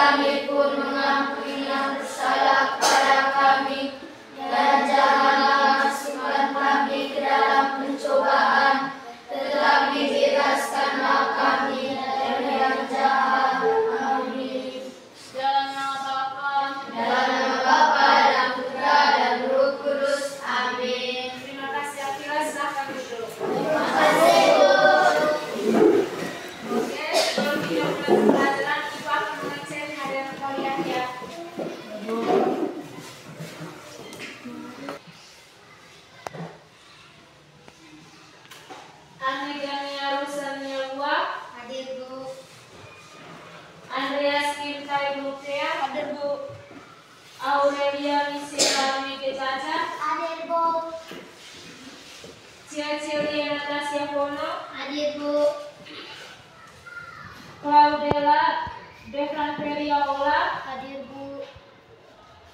kami pun mengampuni yang bersalah kepada kami, dan janganlah masukkan kami ke dalam pencobaan, tetapi bebaskanlah kami dari yang jahat. Amin. Dalam nama Bapa dan Putra dan Roh Kudus. Amin. Terima kasih. Akila, silakan duduk. Terima kasih, Bu. Oke, sebelum kita mulai pelajaran, Ibu akan mengecek hadiah kalian ya. Anegania Rusania Lua, hadir Bu. Andreas Kirtai Lukea, hadir Bu. Aurelia Misela Megecaca, hadir Bu. Cilia Natasha Pono, hadir Bu. Claudela Devran Feriola, hadir Bu.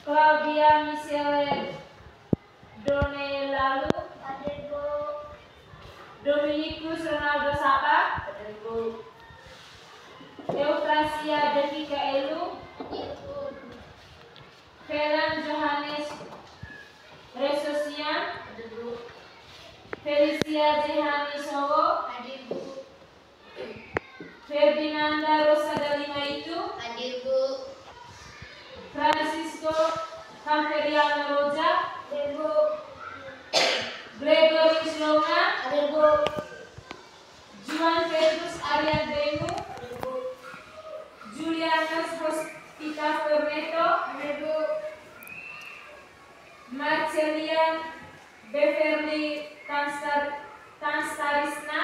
Claudia Michele Donelalu, hadir Bu. Dominikus Ronaldo Sapa, hadir Bu. Eutrasia Devika Elu, hadir Bu. Felan Johannes Resosian, hadir Bu. Felicia Jehani Sowo, hadir Bu. Ferdinanda Rosa Dalima itu, hadir Bu. Francisco Camperiano Roja, hadir Bu. Gregory Slonga, hadir Bu. Juan Petrus Aryan Benu, hadir Bu. Julianus Hospita Ferneto, hadir Bu. Marcelian Beverly Tanstarisna,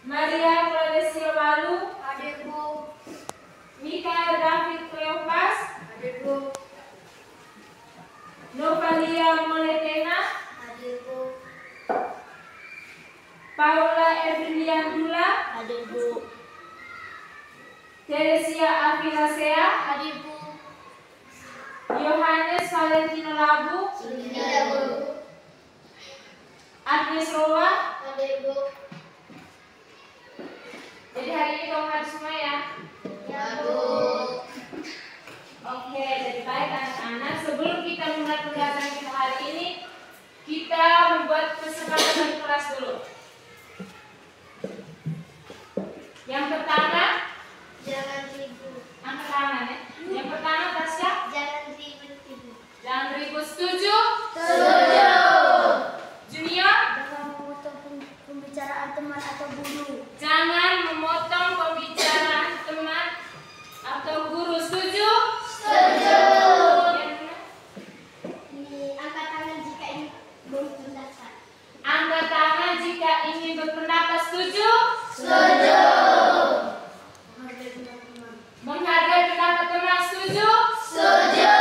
Maria Claudia Malu, hadir Bu. Mikael David Cleopas, hadir Bu. Novalia Moletena, hadir Bu. Paula Eviliandula, hadir Bu. Teresia Afilasea, hadir Bu. Yohanes Valentino Labu, hadir Bu. Agnes Rowa, hadir Bu. Jadi hari ini kamu harus semua ya? Ya Bu. Oke, jadi baik anak-anak. Sebelum kita mulai pembelajaran kita hari ini, kita membuat kesepakatan kelas dulu. Yang pertama, jangan ribut. Angkat tangan ya. Yang pertama, Tasya, jangan ribut. Jangan ribut. Setuju? Setuju. Junior, jangan memotong pembicaraan teman atau guru. Jangan memotong pembicaraan teman atau guru. Setuju? Setuju. Angkat tangan jika ingin berpendapat. Angkat tangan jika ingin berpendapat. Setuju? Setuju. Menghargai pendapat teman. Setuju? Setuju.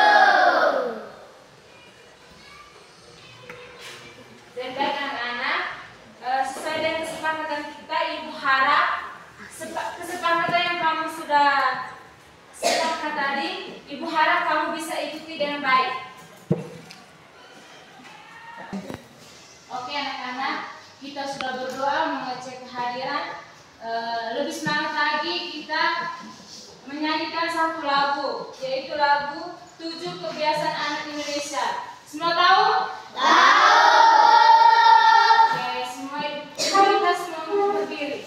Dan baik anak-anak, sesuai dengan kesepakatan kita, Ibu harap kesepakatan yang kamu sudah sepakat tadi, Ibu harap kamu bisa ikuti dengan baik. Oke anak-anak, kita sudah berdoa mengecek kehadiran. Lebih semangat lagi kita menyanyikan satu lagu, yaitu lagu 7 Kebiasaan Anak Indonesia. Semua tahu? Tahu. Oke, kita semua berdiri.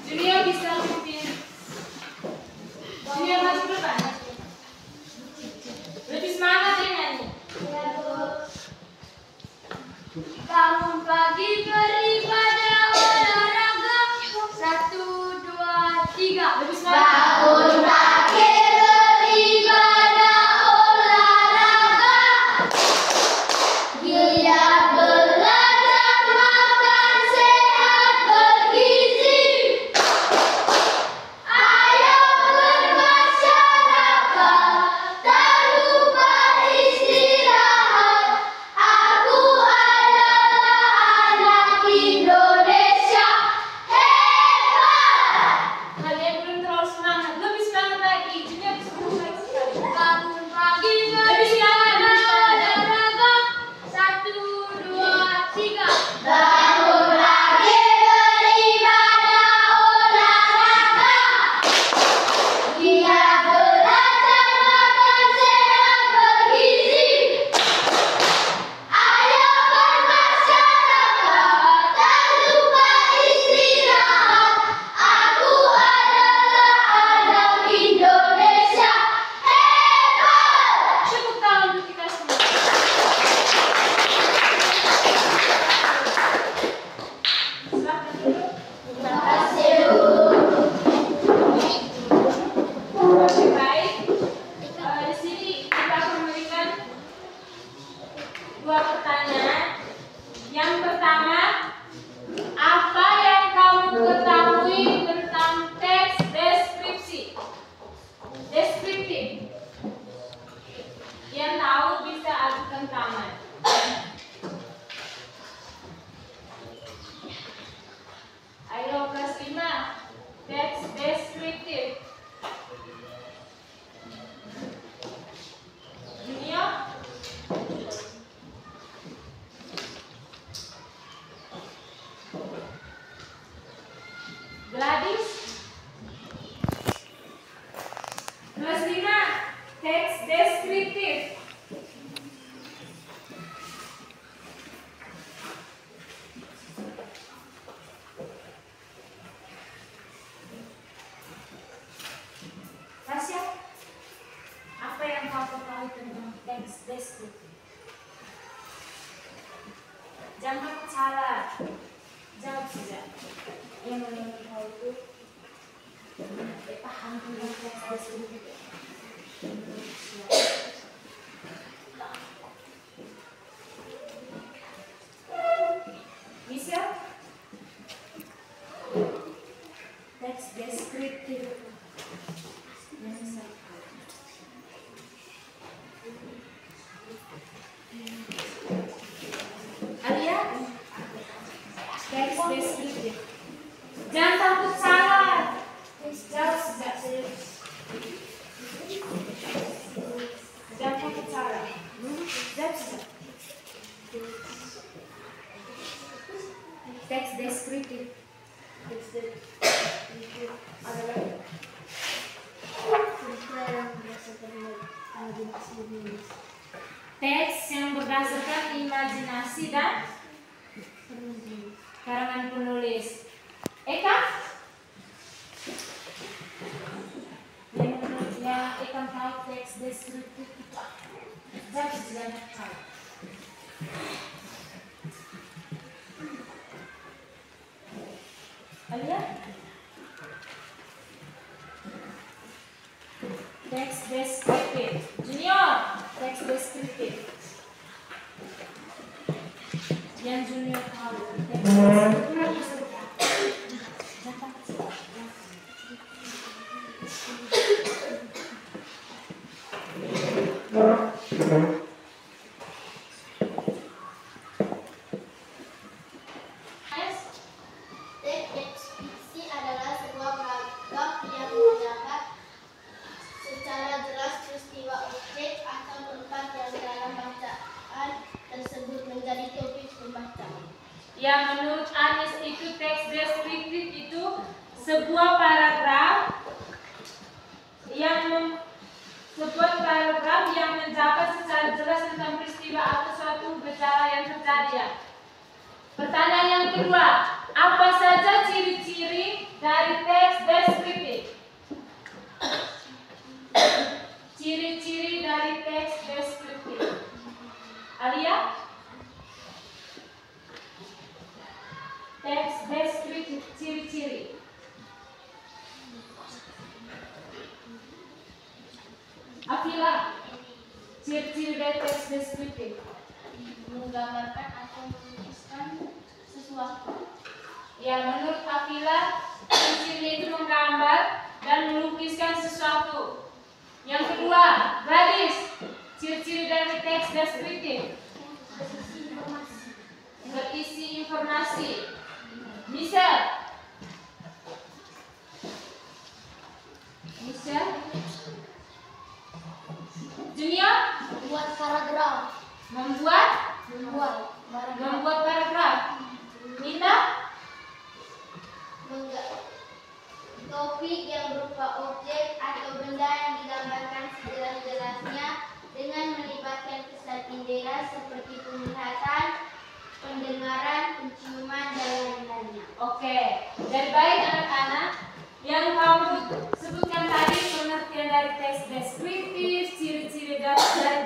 Junior bisa memimpin. Junior maju depan. Lebih semangat ya nyanyi. Bangun pagi beribadah olahraga. 1, 2, 3. Lebih semangat. Bangun pagi beribadah olahraga. Giat belajar makan sehat bergizi. Ayo bermasyarakat, tak lupa istirahat. Aku adalah anak Indonesia hebat. Kalian belum terlalu semangat, lebih semangat lagi. dua pertanyaan. Yang pertama, apa yang kamu ketahui tentang teks deskripsi? Deskriptif. Yang tahu bisa ajukan tangan. Ayo kelas 5, teks deskriptif. Junior? Gladys? Kelas 5, teks deskriptif. Tasya, apa yang kau ketahui tentang teks deskriptif? Jangan salah, jawab saja. Yang menurut kau itu paham tentang teks deskriptif. Michelle, teks deskriptif. Alia, teks deskriptif. Jangan takut salah. Jawab sejak serius. Jangan takut salah. Jawab sejak. Teks deskriptif. Teks deskriptif adalah teks yang berdasarkan imajinasi dan karangan penulis. Eka? Yang Eka tahu teks deskriptif itu apa? Jawab sebanyak tahu. Alia? Teks deskriptif. Junior, teks deskriptif. Yang junior tahu teks deskriptif. Deskripsi adalah sebuah paragraf yang mendapat secara jelas peristiwa objek atau tempat yang dalam bacaan tersebut menjadi topik pembacaan. Ya, menurut Anis itu teks deskriptif itu sebuah paragraf yang mendapat secara jelas tentang peristiwa atau suatu gejala yang terjadi. Ya. Pertanyaan yang kedua, apa saja ciri-ciri dari teks deskriptif? Ciri-ciri dari teks deskriptif. Alia? Teks deskriptif, ciri-ciri. Afila, ciri-ciri dari teks deskriptif. Menggambarkan atau melukiskan sesuatu. Ya, menurut Afila, ciri-ciri itu menggambar dan melukiskan sesuatu. Yang kedua, Gladys, ciri-ciri dari teks deskriptif. Berisi informasi. Michelle. Junior, Membuat paragraf. membuat Paragraf. paragraf. Nina, Topik yang berupa objek atau benda yang digambarkan sejelas-jelasnya dengan melibatkan kesan indera seperti penglihatan, pendengaran, penciuman, dan lain-lainnya. oke. Dari baik anak-anak, yang kamu sebutkan tadi pengertian dari teks deskriptif, ciri-ciri dari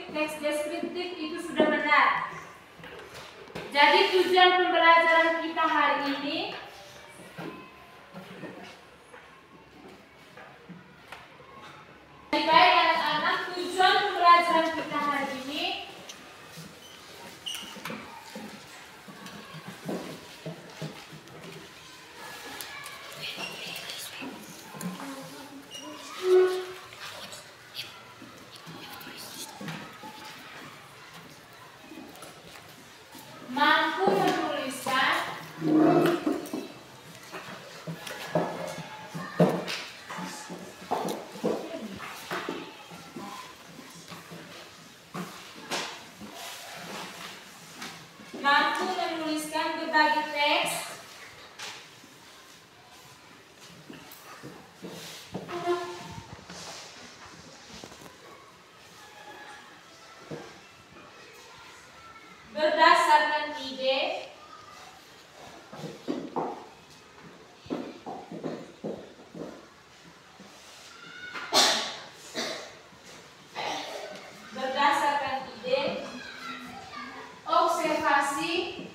teks deskriptif itu sudah benar. Jadi tujuan pembelajaran kita hari ini baik anak-anak, tujuan pembelajaran kita hari ini mampu menuliskan berbagai teks berdasarkan ide observasi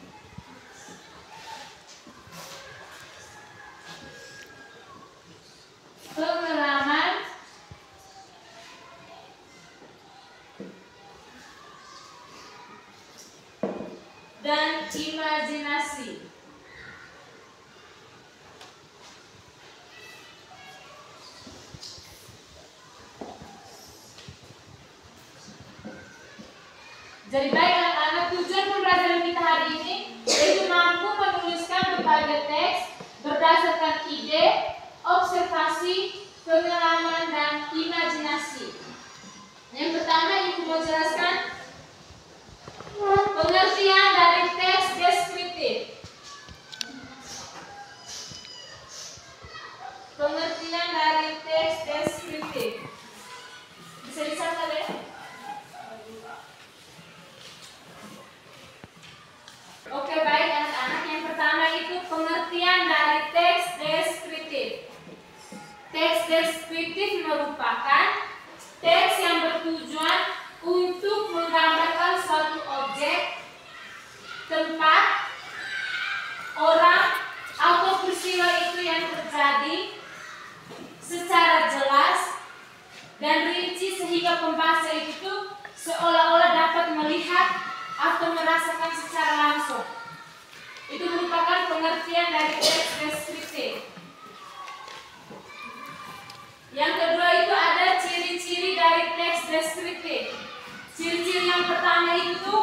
pengalaman dan imajinasi. Jadi baik anak-anak, tujuan pembelajaran kita hari ini yaitu mampu menuliskan berbagai teks berdasarkan ide, observasi, pengalaman, dan imajinasi. Yang pertama Ibu mau jelaskan pengertian dari teks deskriptif. Pengertian dari teks deskriptif. Bisa dicatat ya? Oke, baik anak-anak, yang pertama itu pengertian dari teks deskriptif. Teks deskriptif merupakan teks yang bertujuan untuk menggambarkan suatu objek, tempat, orang, atau peristiwa itu yang terjadi secara jelas dan rinci sehingga pembaca itu seolah-olah dapat melihat atau merasakan secara langsung. Itu merupakan pengertian dari teks deskriptif. Yang kedua itu ada ciri-ciri dari teks deskriptif. Ciri-ciri yang pertama itu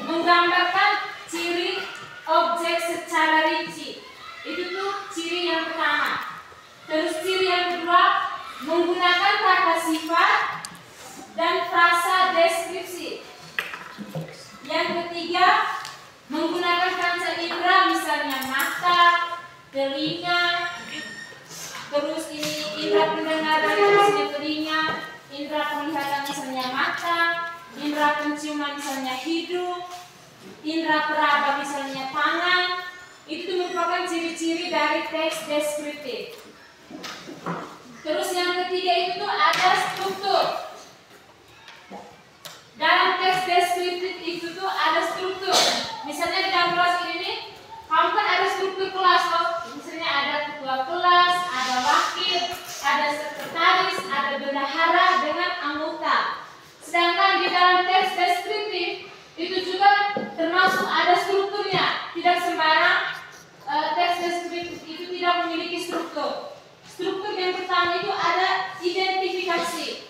menggambarkan ciri objek secara rinci. Itu tuh ciri yang pertama. Terus ciri yang kedua menggunakan kata sifat dan frasa deskripsi. Yang ketiga menggunakan panca indera, misalnya mata, telinga, terus ini indera pendengaran misalnya telinga, indera penglihatan misalnya mata, indera penciuman misalnya hidung, indera peraba misalnya tangan. Itu merupakan ciri-ciri dari teks deskriptif. Terus yang ketiga itu ada struktur. Dalam teks deskriptif itu tuh ada struktur. Misalnya di dalam kelas ini, kamu kan ada struktur kelas loh. Misalnya ada ketua kelas, ada wakil, ada sekretaris, ada bendahara dengan anggota. Sedangkan di dalam teks deskriptif itu juga termasuk ada strukturnya. Tidak sembarang teks deskriptif itu tidak memiliki struktur. Struktur yang pertama itu ada identifikasi.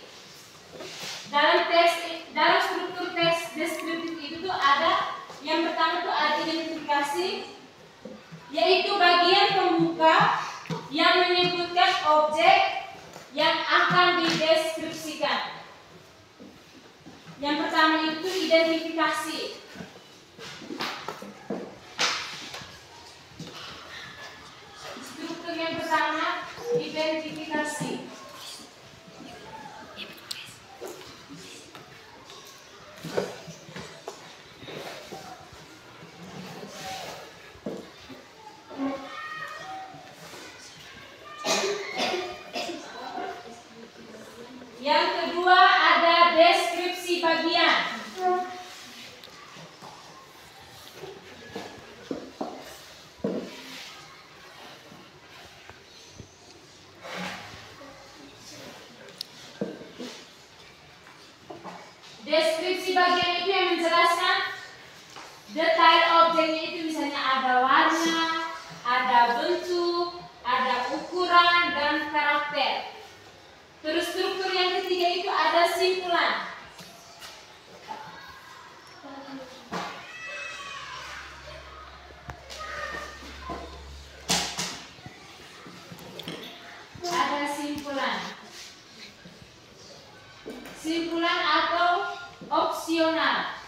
Dalam struktur teks deskriptif itu tuh ada yang pertama tuh ada identifikasi, yaitu bagian pembuka yang menyebutkan objek yang akan dideskripsikan. Yang pertama itu identifikasi. Struktur yang pertama identifikasi. Yang kedua ada deskripsi bagian. Deskripsi bagian itu yang menjelaskan detail objeknya, itu misalnya ada warna, ada bentuk, ada ukuran, dan karakter. Terus struktur yang ketiga itu ada simpulan. Ada simpulan. Simpulan atau opsional.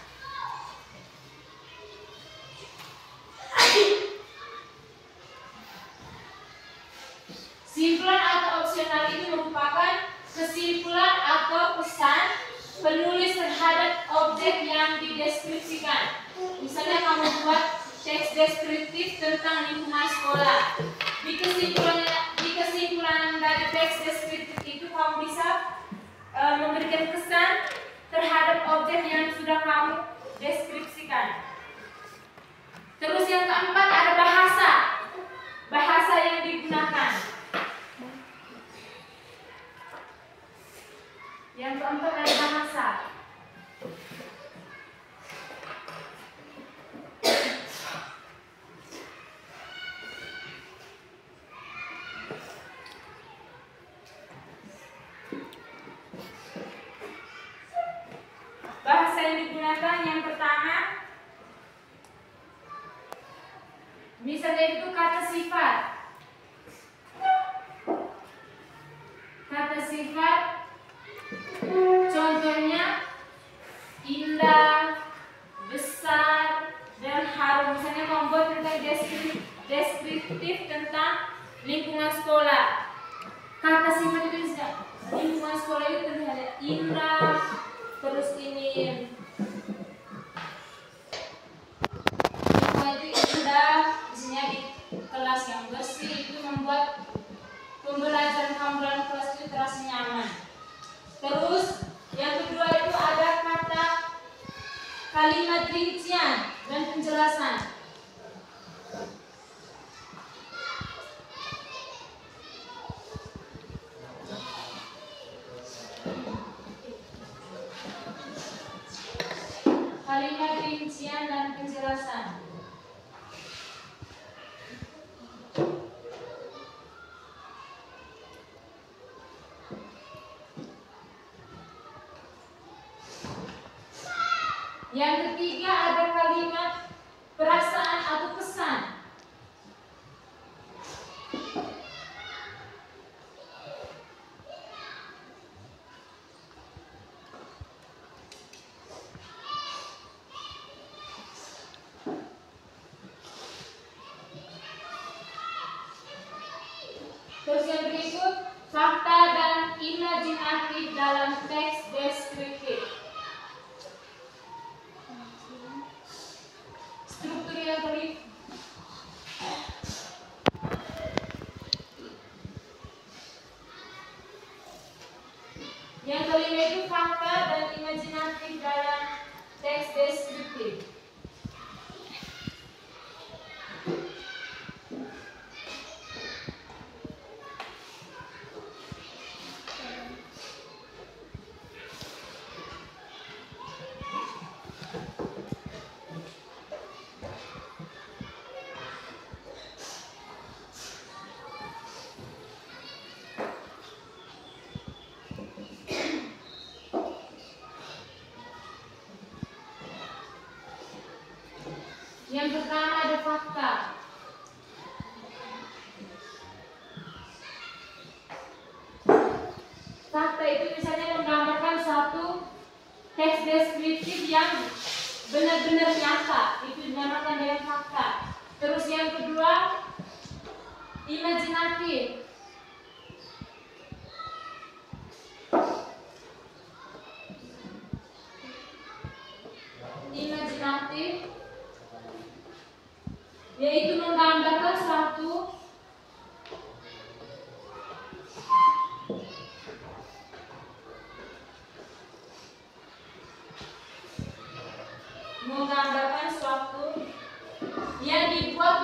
Kesimpulan atau opsional itu merupakan kesimpulan atau pesan penulis terhadap objek yang dideskripsikan. Misalnya kamu buat teks deskriptif tentang lingkungan sekolah. Di kesimpulan dari teks deskriptif itu kamu bisa memberikan kesan terhadap objek yang sudah kamu deskripsikan. Terus yang keempat ada bahasa. Bahasa yang digunakan. Yang keempat ada bahasa. Bahasa yang digunakan yang pertama, misalnya itu kata sifat. Kata sifat, contohnya indah, besar, dan harum. Misalnya membuat tentang deskriptif tentang lingkungan sekolah. Kata sifat itu lingkungan sekolah itu terlihat indah, terus ini lingkungan itu indah, misalnya di kelas yang bersih itu membuat pembelajaran kamu dalam kelas itu terasa nyaman. Terus yang kedua itu ada kata kalimat rincian dan penjelasan. Kalimat rincian dan penjelasan. Yang ketiga ada kalimat perasaan atau kesan. Terus yang berikut fakta dan imajinatif dalam teks deskriptif. Struktur yang kelima. Yang kelima itu fakta dan imajinatif dalam teks deskriptif. Yang pertama ada fakta. Fakta itu misalnya menggambarkan satu teks deskriptif yang benar-benar nyata, itu dinamakan dengan fakta. Terus yang kedua imajinatif. Imajinatif yaitu menggambarkan suatu yang dibuat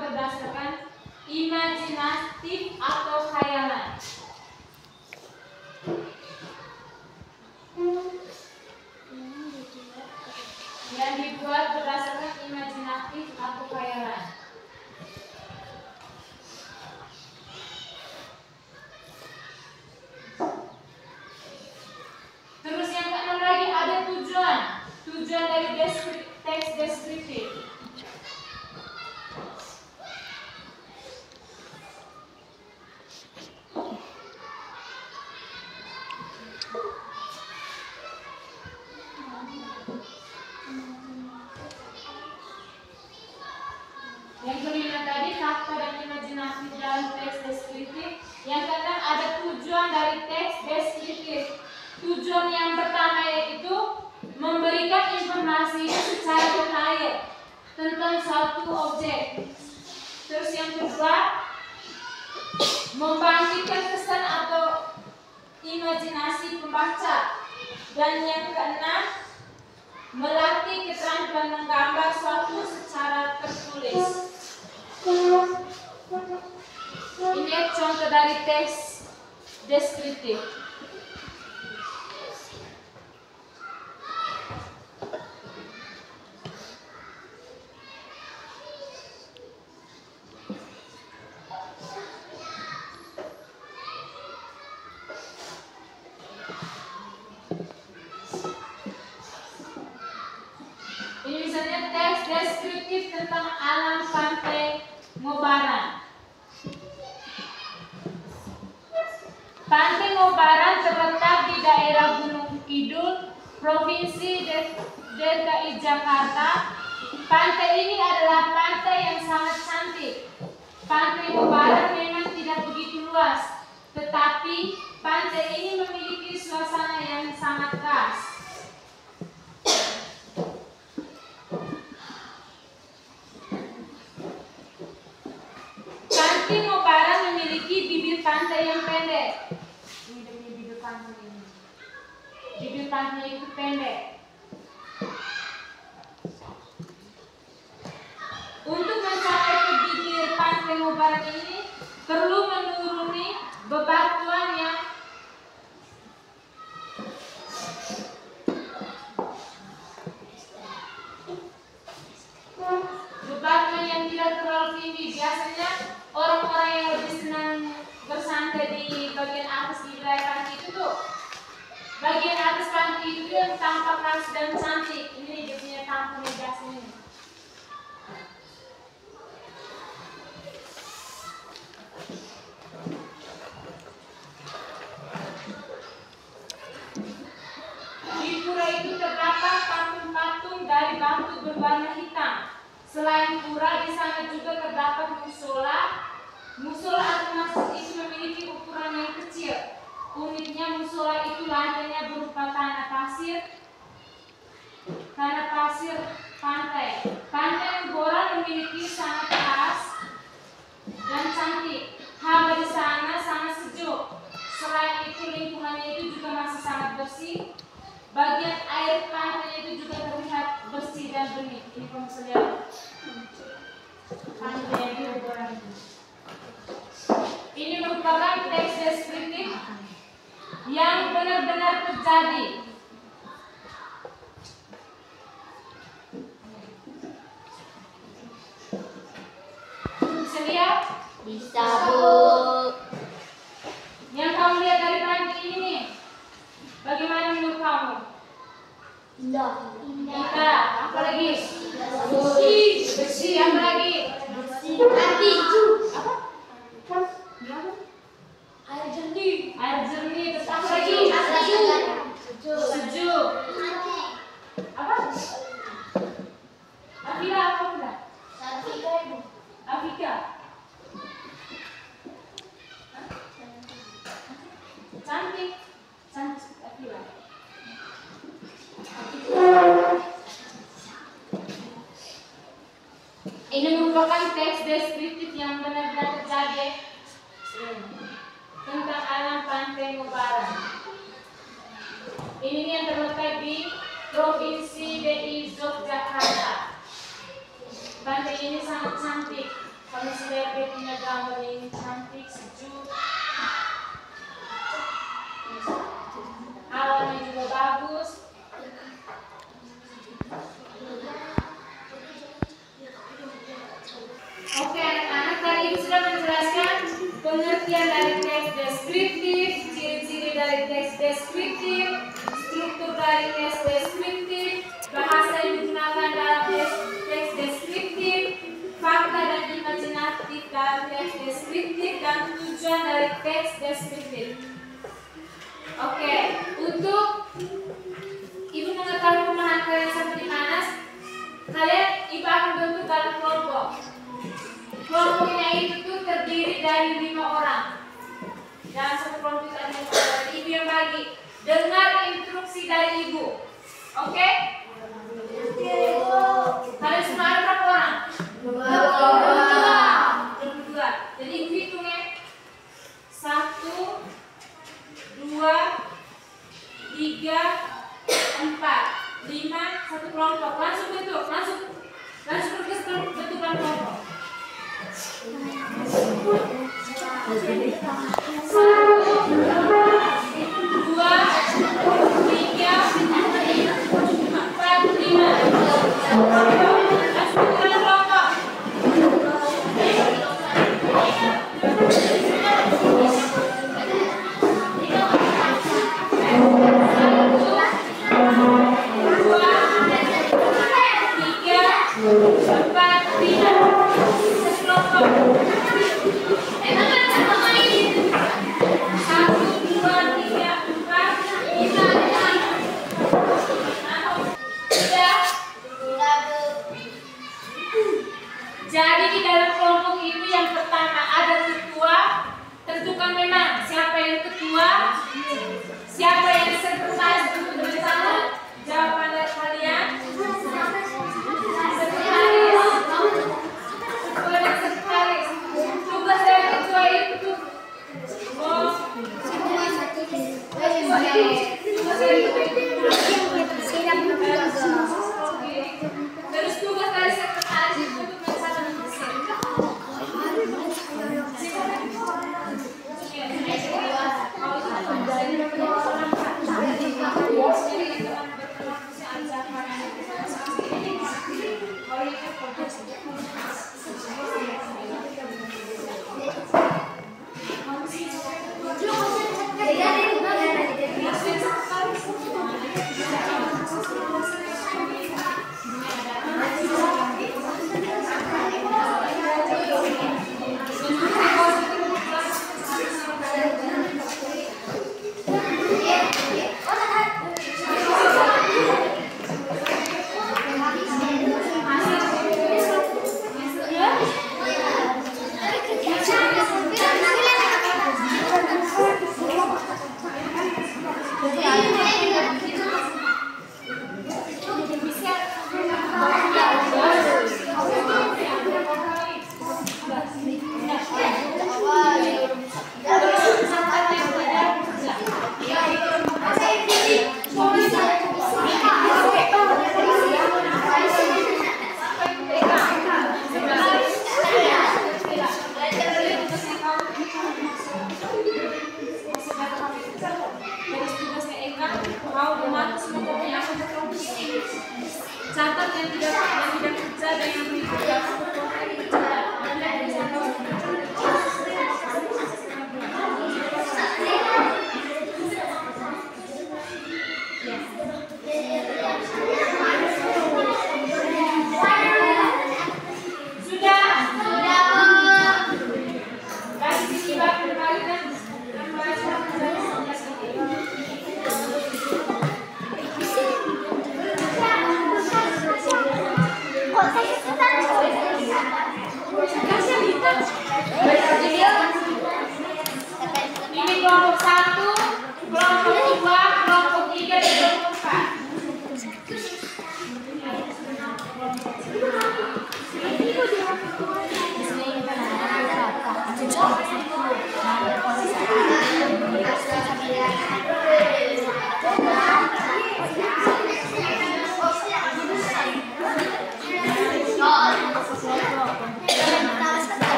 berdasarkan imajinatif atau khayalan. Yang dibuat berdasarkan imajinatif atau khayalan. Terus yang keenam lagi ada tujuan. Tujuan dari teks deskriptif. fakta dan imajinatif dalam teks deskriptif. Yang keenam, ada tujuan dari teks deskriptif. Tujuan yang pertama yaitu memberikan informasi secara detail tentang suatu objek. Terus yang kedua, membangkitkan kesan atau imajinasi pembaca. Dan yang keenam, melatih keterampilan menggambar suatu secara tertulis. Ini contoh dari teks deskriptif. Ini misalnya teks deskriptif tentang alam pantai Ngobaran. Pantai Ngobaran terletak di daerah Gunung Kidul, Provinsi DKI Jakarta. Pantai ini adalah pantai yang sangat cantik. Pantai Ngobaran memang tidak begitu luas, tetapi pantai ini memiliki suasana yang sangat khas. Pantai Ngobaran memiliki bibir pantai yang pendek. Ini demi bibir pantai ini. Bibir pantai itu pendek. Untuk mencapai ke bibir pantai Ngobaran ini perlu menuruni bebatuan yang tidak terlalu tinggi. Biasanya orang-orang yang lebih senang bersantai di bagian atas di wilayah pantai itu tuh, bagian atas pantai itu yang tampak khas dan cantik. Ini dia punya tampungnya biasanya. Di pura itu terdapat patung-patung dari batu berwarna hitam. Selain pura, di sana juga terdapat musola. Musola atau masjid itu memiliki ukuran yang kecil. Uniknya musola itu lantainya berupa tanah pasir pantai. Pantai Ngobaran memiliki sangat khas dan cantik. Hawa di sana sangat sejuk. Selain itu lingkungannya itu juga masih sangat bersih. Bagian air pantai itu juga terlihat bersih dan bening. Ini kamu bisa lihat pantai Ngobaran. Ini merupakan teks deskriptif yang benar-benar terjadi. Bisa lihat? Bisa, Bu. Yang kamu lihat dari pantai ini, bagaimana menurut kamu? Indah. Indah. Apa lagi? Bersih. Bersih. Apa lagi? Cantik. Apa? Air jernih. Air jernih. Terus apa lagi? Sejuk. Apa? Afila apa Afila? Afika. Cantik. Cantik Afila. Ini merupakan teks deskriptif yang benar-benar terjadi tentang alam pantai Ngobaran. Ini yang terletak di Provinsi DKI Yogyakarta. Pantai ini sangat cantik. Kamu sudah lihat punya gambar ini cantik, sejuk. Alamnya juga bagus. Oke anak-anak, tadi Ibu sudah menjelaskan pengertian dari teks deskriptif, ciri-ciri dari teks deskriptif, struktur dari teks deskriptif, bahasa yang digunakan dalam teks deskriptif, fakta dan imajinatif dalam teks deskriptif, dan tujuan dari teks deskriptif. Oke, untuk Ibu mengetahui pemahaman kalian seperti mana, kalian Ibu akan bentuk dalam kelompok. Kelompok itu tuh terdiri dari 5 orang. Dalam satu kelompok itu ada 5 orang. Ibu yang bagi. Dengar instruksi dari ibu. Oke? Kalian semua ada berapa orang? 22. Jadi ibu hitung ya. 1, 2, 3, 4, 5, satu kelompok. Langsung bentuk, langsung bentukan kelompok. 1,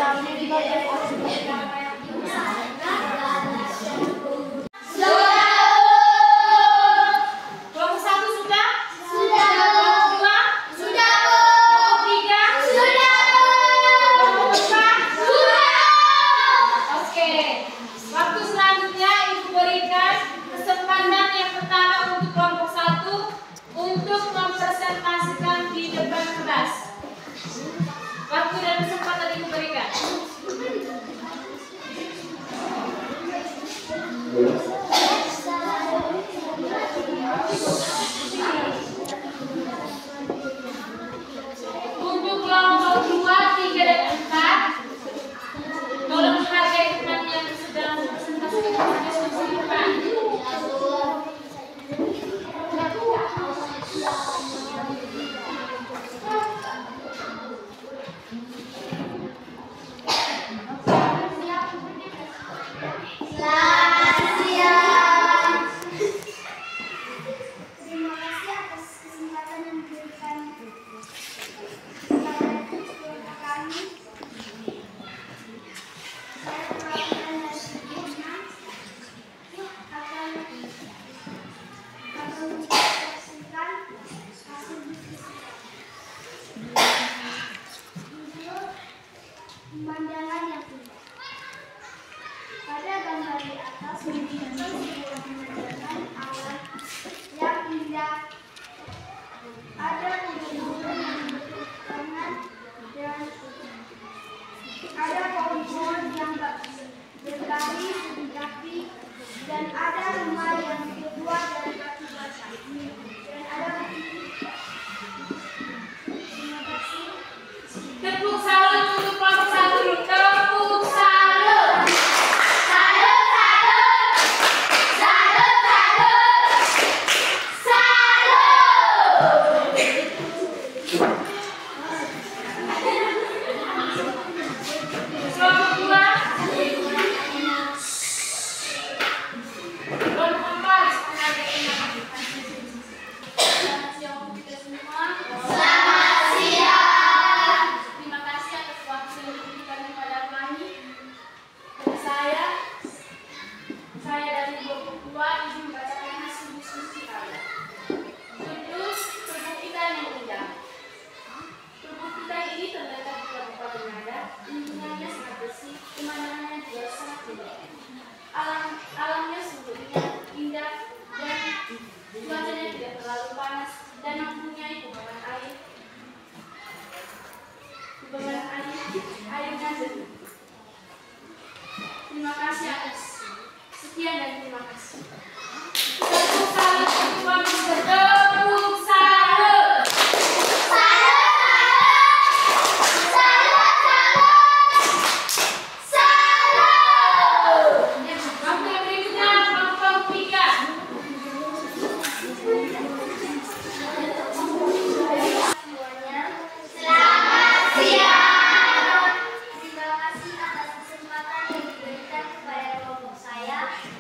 Kelompok 1 sudah? Kelompok 2? Kelompok 3? Kelompok 4? Oke. Waktu selanjutnya Ibu berikan kesempatan yang pertama untuk kelompok 1 untuk mempresentasikan di depan kelas. Waktu dan kesempatan Ibu berikan. Untuk kelompok 2, 3, dan 4, tolong hargai teman yang sedang presentasikan diskusi depan. Terima kasih atas kesempatan yang diberikan kepada kelompok kami. Saya perwakilan dari Vietnam akan mempresentasikan hasil diskusi. Judul pemandangan yang indah. Pada gambar di atas menunjukkan sebuah pemandangan alam yang indah. Ada gunung-gunung yang berkanan dan ada pohon-pohon yang berbaris rapi dan ada rumah yang terbuat dari batu bata dan ada bukit. Terima kasih. Tepuk salut untuk kelompok 1. Tepuk salut. Salut, salut. Salut, salut. Salut. Kelompok 2. Kelompok 4. Selamat siang untuk kita semua. Selamat siang. Terima kasih atas waktu yang diberikan kepada kami. Saya dari kelompok 2 ingin membacakan hasil diskusi kami. Judul perbukitan yang indah. Perbukitan ini terletak di Kabupaten Ngada, lingkungannya sangat bersih, pemandangannya juga sangat indah. Alamnya sungguhnya indah dan cuacanya tidak terlalu panas dan mempunyai kubangan air yang jernih. Terima kasih atas sekian dan terima kasih. Tepuk salut untuk kelompok 1. Tepuk salut. Waktu yang berikutnya kelompok 3. Semuanya. Selamat siang. Terima kasih atas kesempatan yang diberikan kepada kelompok saya.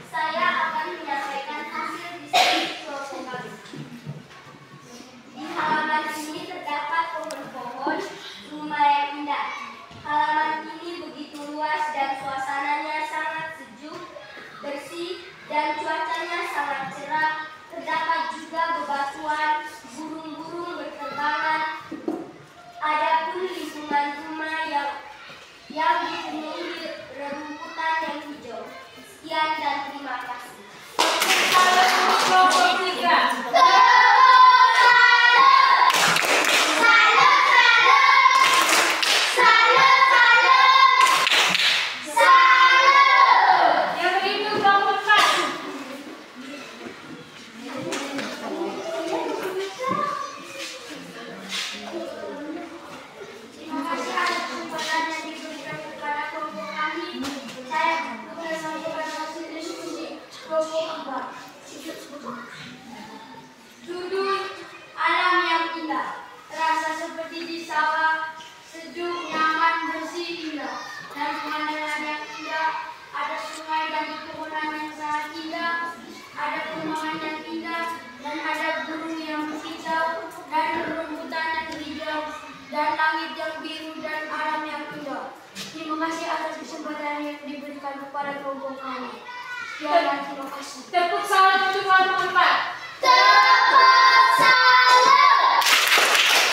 Saya akan menyampaikan hasil diskusi kelompok kami. Di halaman ini terdapat pohon-pohon, rumah yang indah. Halaman ini begitu luas dan suasananya sangat sejuk, bersih, dan cuacanya sangat cerah. Terdapat juga bebatuan, burung-burung berterbangan. Adapun lingkungan rumah yang dipenuhi rerumputan yang hijau. Sekian dan terima kasih. Salut untuk kelompok 3. Yang berikut kelompok 4. Terima kasih atas kesempatan yang diberikan kepada kelompok kami. Saya akan menyampaikan hasil diskusi kelompok 4. Judul alam yang indah. Terasa seperti di sawah, sejuk, nyaman, bersih, indah. Dan pemandangan yang indah. Ada sungai dan pepohonan yang sangat indah. Ada pemandangan yang indah dan ada burung yang berkicau dan rumputan yang hijau dan langit yang biru dan alam yang indah. Terima pekerjaan yang diberikan kepada kelompok kami. Ya, terima kasih. Tepuk salam untuk kelompok 4. Tepuk salam.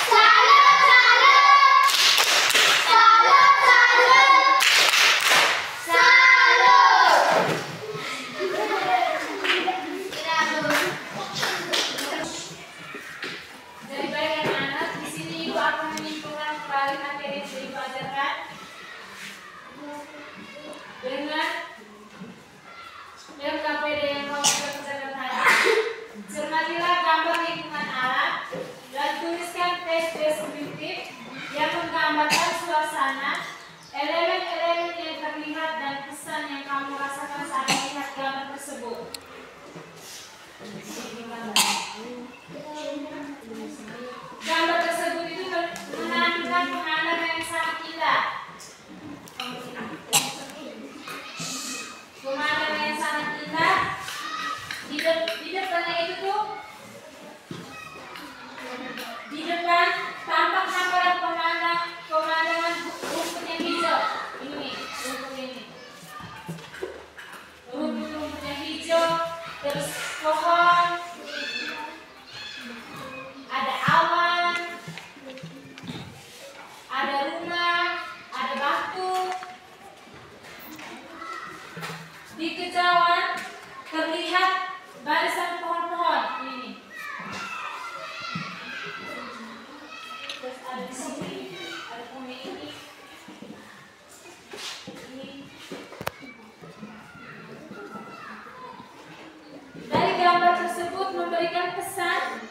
Salam, salam. Salam, salam. Salam. Dari baik anak-anak, di sini Ibu akan menyimpulkan kembali materi yang sudah Ibu ajarkan dengan LKPD yang kamu sudah kerjakan tadi. Cermatilah gambar lingkungan alam dan tuliskan teks deskriptif yang menggambarkan suasana, elemen-elemen yang terlihat dan kesan yang kamu rasakan saat melihat gambar tersebut. Gambar tersebut itu menampilkan pemandangan yang sangat indah. Pemandangan yang sangat indah. Di depannya itu tuh, di depan tampak hamparan pemandangan rumput yang hijau. Ini rumput ini. Rumput yang hijau, terus pohon, ada awan, ada rumah, ada batu. Di kejauhan terlihat barisan pohon-pohon ini. Terus ada di sini, ada pohon ini. Dari gambar tersebut memberikan kesan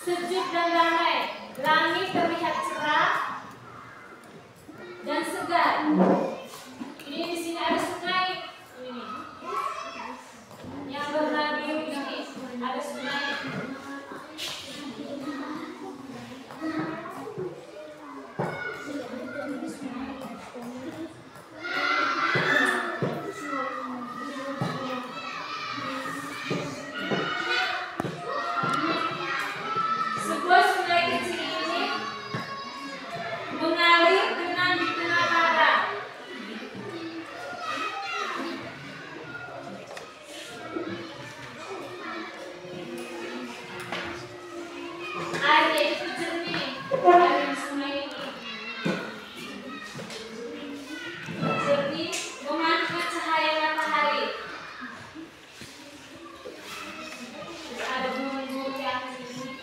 sejuk dan damai. Langit terlihat cerah dan segar. Ini di sini ada sungai. Ini yang berwarna biru ini ada sungai. Sebuah sungai kecil ini mengalir dengan di tengah padang. Airnya itu jernih, air sungai ini jernih, memantul cahaya matahari. Ada burung-burung di atas ini.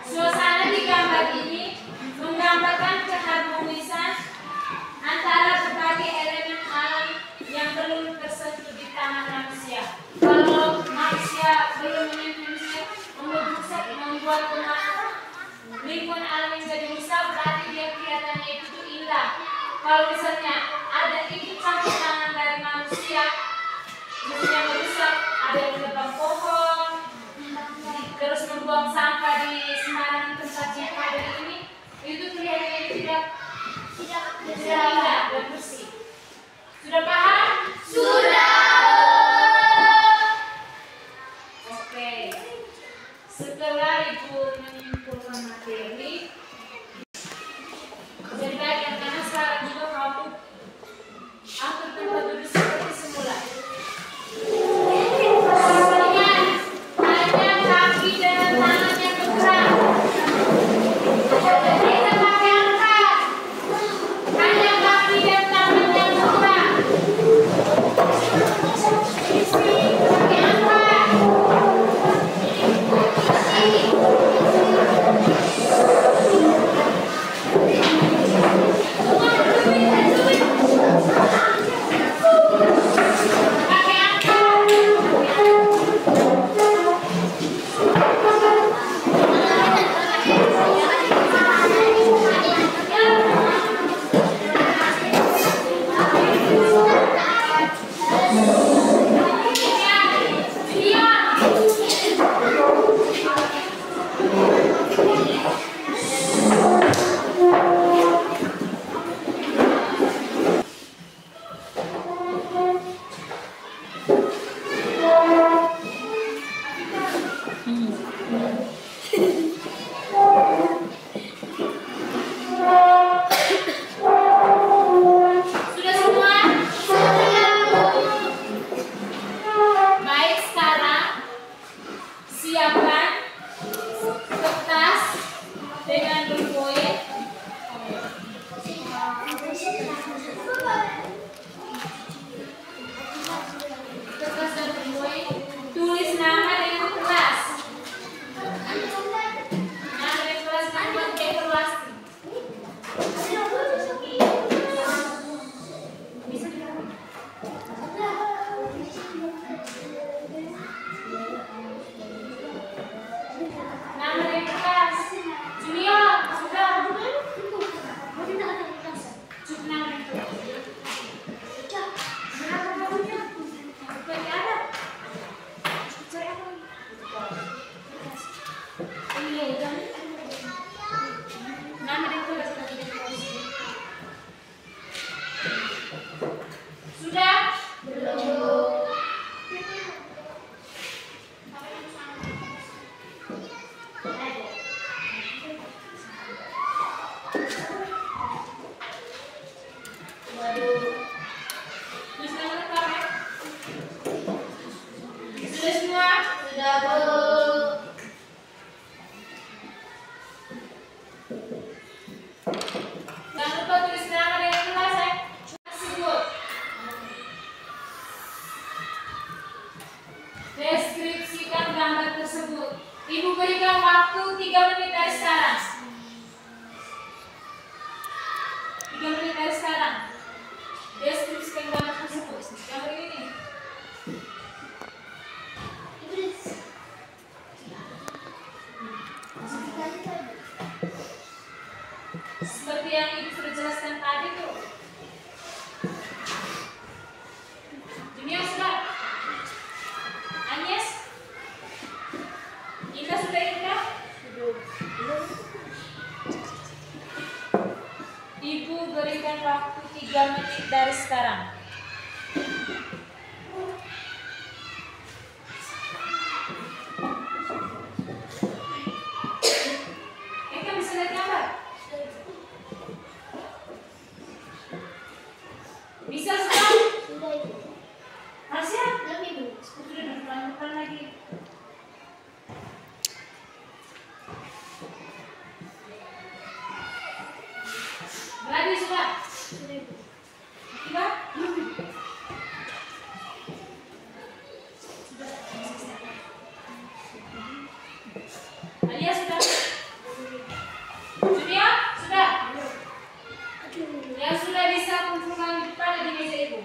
Suasana di gambar ini menggambarkan keharmonisan antara berbagai elemen alam yang belum tersentuh di tangan manusia. Kalau manusia belum membuat lingkungan alam yang jadi rusak, berarti dia kelihatannya itu indah. Kalau misalnya ada ikut campur tangan dari manusia, misalnya merusak, ada yang menebang pohon, terus membuang sampah di sembarangan tempat yang ada ini, itu kelihatannya tidak indah dan bersih. Sudah paham? Sudah. Oke. Setelah Ibu menyimpulkan materi, jadi baik yang karena sekarang juga kamu atur tempat duduk seperti semula. Ingat, hanya kaki dan tangan yang bergerak. Kita pakai angkat. Hanya kaki dan tangan yang bergerak. Sudah, Bu. Jangan lupa tulis nama dengan jelas ya. Tersebut. Deskripsikan gambar tersebut. Ibu berikan waktu 3 menit dari sekarang. 3 menit dari sekarang. Deskripsikan gambar tersebut. Gambar ini. Seperti yang ibu sudah jelaskan tadi tuh. Dunia sudah. Agnes. Indah sudah Indah. Ibu berikan waktu 3 menit dari sekarang. Eka bisa lihat gambar? Bisa sudah? Sudah, Ibu. Masih? Tapi, Bu. Sudah depan lagi. Berani sudah? Sudah, Ibu. Tiba? Alia sudah? Junia? Sudah? Yang sudah bisa kumpulkan di depan di meja ibu.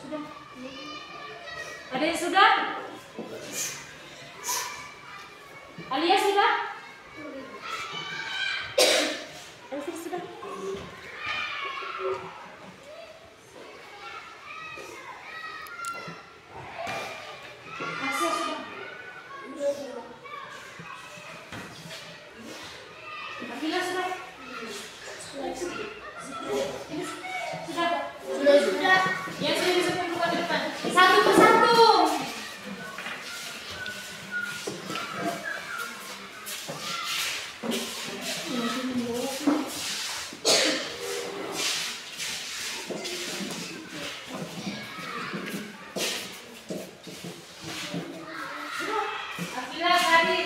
Sudah? Ada yang sudah? Alia sudah? Elvin sudah? Masih sudah? Akila sudah? Sudah? Sudah. Yang sudah bisa kumpulkan di depan. Satu persatu. Akila tadi.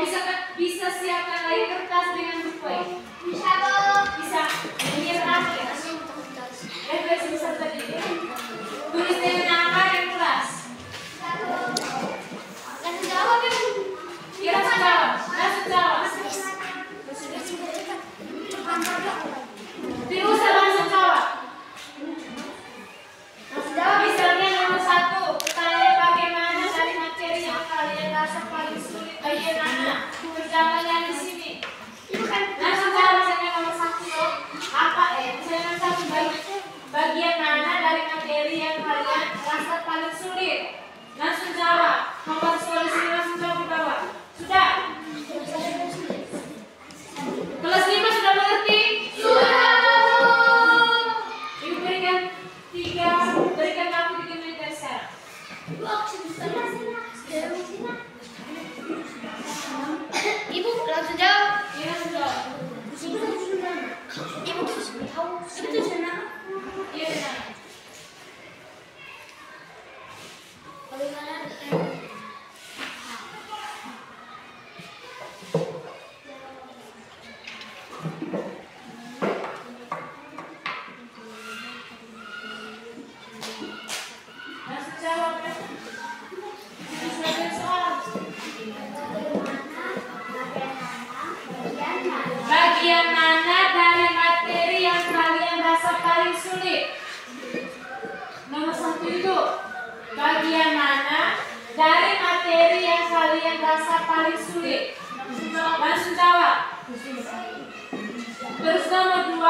bisa siapkan lagi kertas dengan buku? Bisa, Bu. Bisa. Ini terakhir. Referensi besar tadi. Tulis dengan nama dan kelas. Langsung jawab ya, Bu. Ya, langsung jawab. Langsung jawab. Tidak usah langsung jawab. Langsung jawab. Misalnya nomor 1, pertanyaan bagaimana dari materi yang kalian rasa paling sulit? Ayo Nana, kerjaannya di sini. Langsung jawab misalnya nomor 1 loh. Apa misalnya nomor 1 bagian mana dari materi yang kalian rasa paling sulit? Langsung jawab. Nomor solusi langsung jawab di bawah. Sudah? Kelas 5 sudah mengerti? Sudah. Ibu berikan 3, berikan aku 3 menit dari sekarang. Ibu langsung jawab. Iya, langsung jawab. Ibu tahu. Ibu tuh sana. Iya, benar. Bagaimana? Langsung jawab ya. Selesai soal. Bagian mana dari materi yang kalian rasa paling sulit? Nomor 1 itu. Bagian mana dari materi yang kalian rasa paling sulit? Langsung jawab. Terus nomor 2,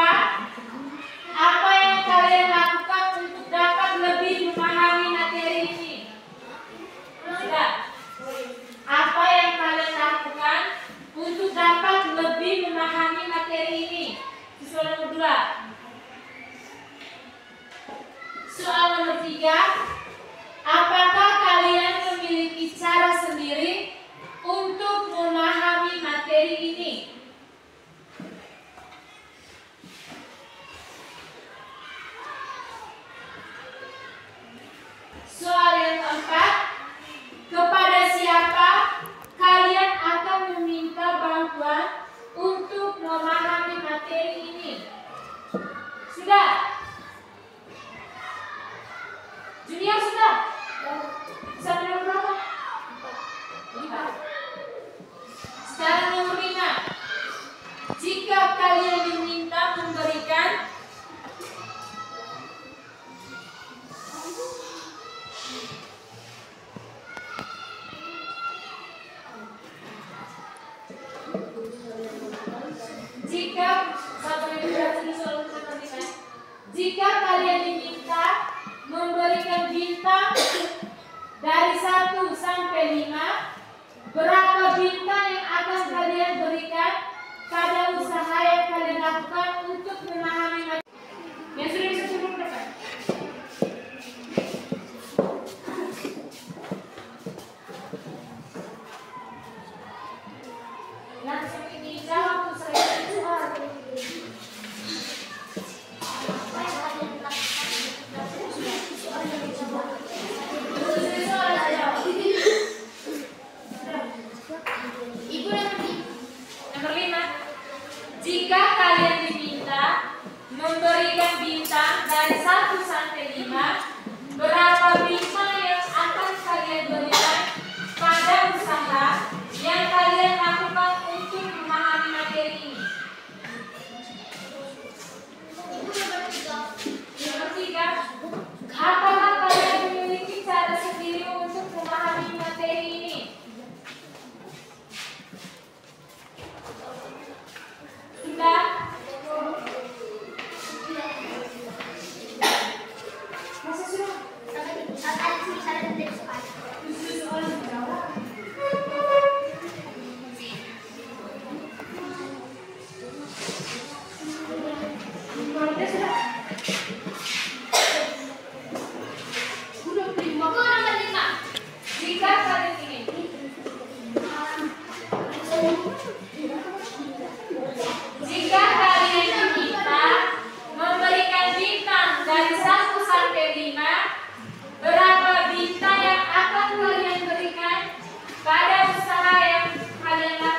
apa yang kalian lakukan untuk dapat lebih memahami materi ini? Sudah. Apa yang kalian lakukan untuk dapat lebih memahami materi ini? Soal nomor 2. Soal nomor 3, apakah kalian memiliki cara sendiri untuk memahami materi ini? Soal yang keempat, kepada siapa kalian akan meminta bantuan untuk memahami materi ini? Sudah? Junior sudah? Sampai nomor berapa? 5. Sekarang nomor 5. Jika kalian diminta memberikan jika kalian diminta memberikan bintang dari 1 sampai 5, berapa bintang yang akan kalian berikan pada usaha yang kalian lakukan untuk memahami materi? Yang sudah bisa turun ke depan. Langsung ini jawab soal. Nomor 5. Jika kalian diminta memberikan bintang dari 1 sampai 5, berapa bintang yang akan kalian berikan pada usaha yang kalian lakukan untuk memahami materi ini? Nomor 3. Apakah kalian memiliki cara sendiri untuk memahami materi ini? Sudah? Masih sudah? Soal menjawab. Keluarga sudah? Jika kalian ingin jika kalian diminta memberikan bintang dari 1 sampai 5, berapa bintang yang akan kalian berikan pada usaha yang kalian lakukan?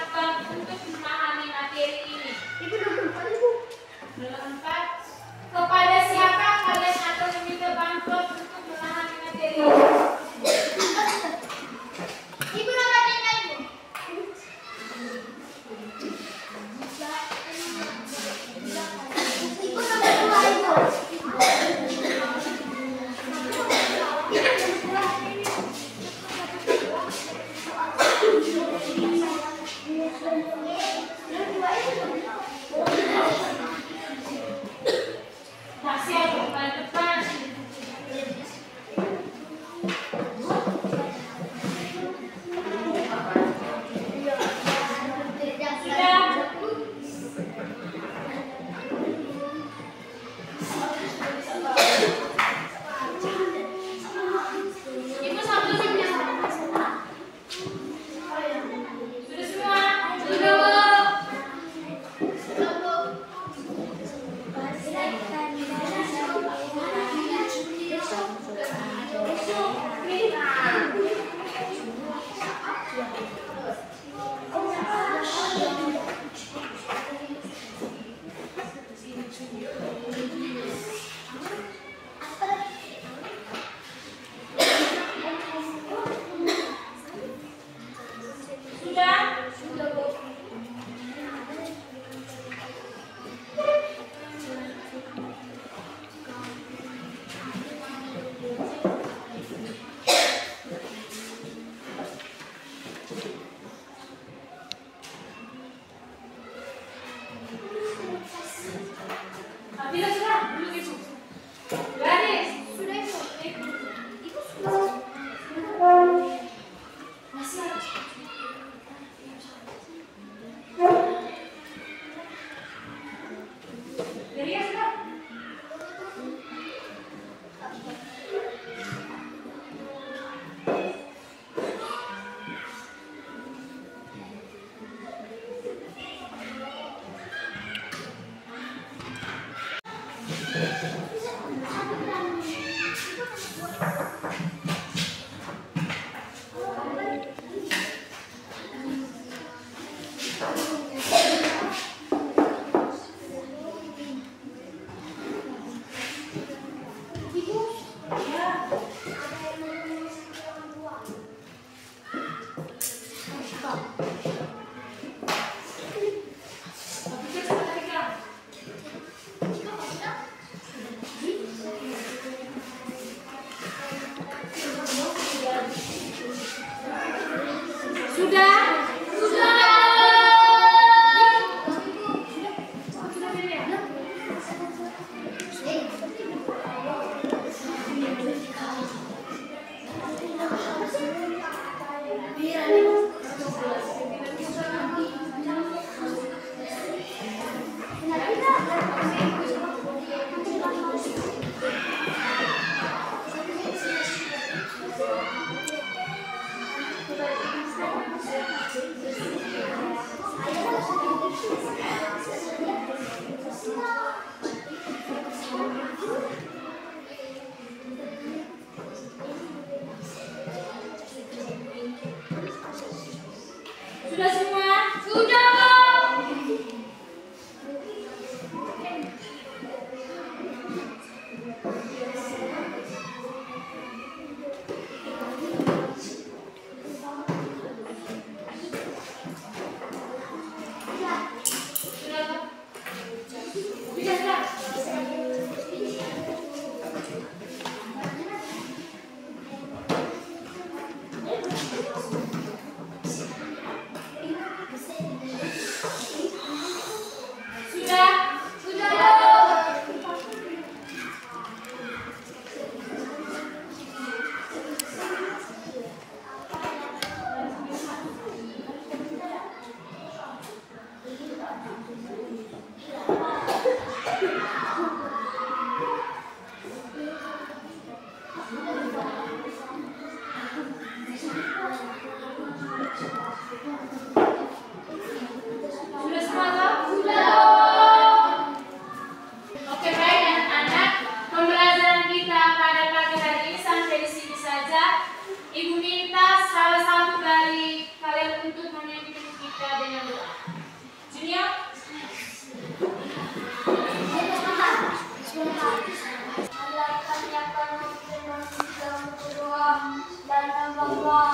Malaikat yang akan berdoa dan Allah